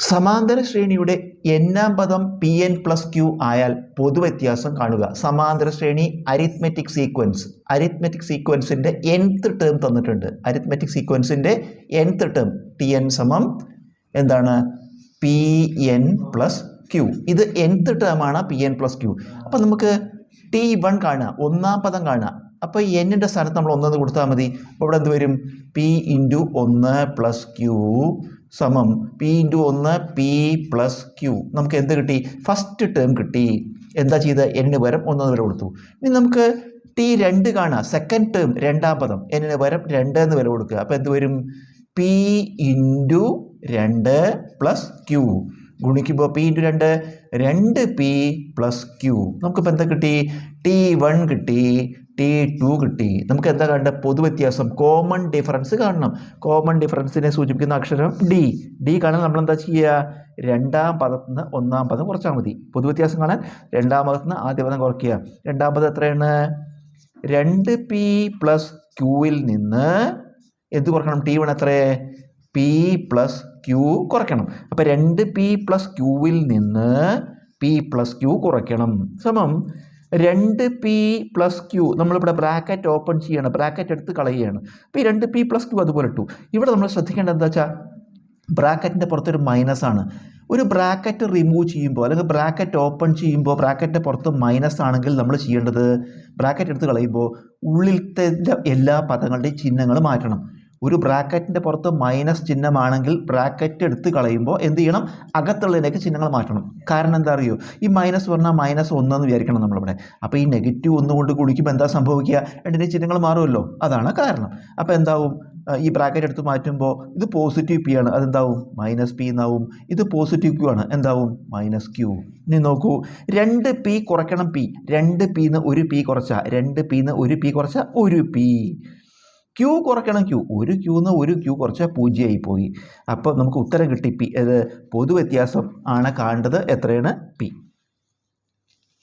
സമാന്തര ശ്രേണിയുടെ n-ാം പദം Pn പ്ലസ് Q ആയാൽ പൊതുവ്യത്യാസം കാണുക. സമാന്തര ശ്രേണി അരിത്മെറ്റിക് സീക്വൻസിന്റെ nth ടേം തന്നിട്ടുണ്ട്. അരിത്മെറ്റിക് സീക്വൻസിന്റെ nth ടേം Tn സമം എന്താണ്? Pn plus Q. ഇത് nth ടേം ആണ് Pn പ്ലസ് Q. അപ്പം നമുക്ക് T1 കാണുക, ഒന്നാം പദം കാണുക. അപ്പോൾ n-ന്റെ സ്ഥാനത്ത് നമ്മൾ 1 കൊടുത്താൽ മതി. അപ്പോൾ ഇവിടെ എന്ത് വരും? P × 1 പ്ലസ് Q സമം P × 1 P പ്ലസ് Q. നമുക്ക് എന്ത് കിട്ടി? ഫസ്റ്റ് ടേം കിട്ടി. എന്താ ചെയ്ത്? n പകരം 1 വില കൊടുത്തു. ഇനി നമുക്ക് T2 കാണാം, സെക്കൻഡ് ടേം രണ്ടാം പദം, n പകരം 2 എന്ന് വില കൊടുക്കുക. അപ്പോൾ എന്ത് വരും? P × 2 പ്ലസ് Q ഗുണിക്കുമ്പോൾ P × 2 2P പ്ലസ് Q. നമുക്കിപ്പോൾ എന്താ കിട്ടി? T1 കിട്ടി, T2 കിട്ടി. നമുക്ക് എന്താ കാണേണ്ടത്? പൊതുവ്യത്യാസം, കോമൺ ഡിഫറൻസ് കാണണം. കോമൺ ഡിഫറൻസിനെ സൂചിപ്പിക്കുന്ന അക്ഷരം ഡി കാണാൻ നമ്മൾ എന്താ ചെയ്യുക? രണ്ടാം പദത്തിൽ നിന്ന് ഒന്നാം പദം കുറച്ചാൽ മതി. പൊതുവ്യത്യാസം കാണാൻ രണ്ടാം പദത്തിൽ നിന്ന് ആദ്യ പദം കുറയ്ക്കുക. രണ്ടാം പദം എത്രയാണ്? 2P പ്ലസ് Qയിൽ നിന്ന് എന്ത് കുറക്കണം? T1 എത്ര? P പ്ലസ് Q കുറയ്ക്കണം. അപ്പം 2P പ്ലസ് Qയിൽ നിന്ന് P പ്ലസ് Q കുറയ്ക്കണം. സമം 2P പ്ലസ് Q. നമ്മളിവിടെ ബ്രാക്കറ്റ് ഓപ്പൺ ചെയ്യണം, ബ്രാക്കറ്റ് എടുത്ത് കളയുകയാണ്. അപ്പോൾ ഈ 2P പ്ലസ് Q അതുപോലെ ഇട്ടു. ഇവിടെ നമ്മൾ ശ്രദ്ധിക്കേണ്ടത് എന്താ വെച്ചാൽ ബ്രാക്കറ്റിൻ്റെ പുറത്തൊരു മൈനസ് ആണ്. ഒരു ബ്രാക്കറ്റ് റിമൂവ് ചെയ്യുമ്പോൾ അല്ലെങ്കിൽ ബ്രാക്കറ്റ് ഓപ്പൺ ചെയ്യുമ്പോൾ ബ്രാക്കറ്റിൻ്റെ പുറത്ത് മൈനസ് ആണെങ്കിൽ നമ്മൾ ചെയ്യേണ്ടത് ബ്രാക്കറ്റ് എടുത്ത് കളയുമ്പോൾ ഉള്ളിലത്തെ എല്ലാ പദങ്ങളുടെയും ചിഹ്നങ്ങൾ മാറ്റണം. ഒരു ബ്രാക്കറ്റിൻ്റെ പുറത്ത് മൈനസ് ചിഹ്നമാണെങ്കിൽ ബ്രാക്കറ്റ് എടുത്ത് കളയുമ്പോൾ എന്ത് ചെയ്യണം? അകത്തുള്ളതിലേക്ക് ചിഹ്നങ്ങൾ മാറ്റണം. കാരണം എന്താ അറിയോ? ഈ മൈനസ് പറഞ്ഞാൽ -1 എന്ന് വിചാരിക്കണം നമ്മളിവിടെ. അപ്പോൾ ഈ -1 കൊണ്ട് ഗുണിക്കുമ്പോൾ എന്താ സംഭവിക്കുക? രണ്ടിൻ്റെ ചിഹ്നങ്ങൾ മാറുമല്ലോ, അതാണ് കാരണം. അപ്പോൾ എന്താവും? ഈ ബ്രാക്കറ്റ് എടുത്ത് മാറ്റുമ്പോൾ ഇത് പോസിറ്റീവ് P ആണ്, അതെന്താവും? -P എന്നാവും. ഇത് പോസിറ്റീവ് Q ആണ്, എന്താവും? -Q. ഇനി നോക്കൂ, 2P കുറയ്ക്കണം P. 2P ന്ന് 1P കുറച്ചാൽ 2P ന്ന് 1P കുറച്ചാൽ 1P. Q കുറയ്ക്കണം Q. 1Q ന്ന് 1Q കുറച്ചാൽ 0 ആയി പോയി. അപ്പോൾ നമുക്ക് ഉത്തരം കിട്ടി P. പൊതുവ്യത്യാസം ആണ് കാണേണ്ടത്. എത്രയാണ്? P.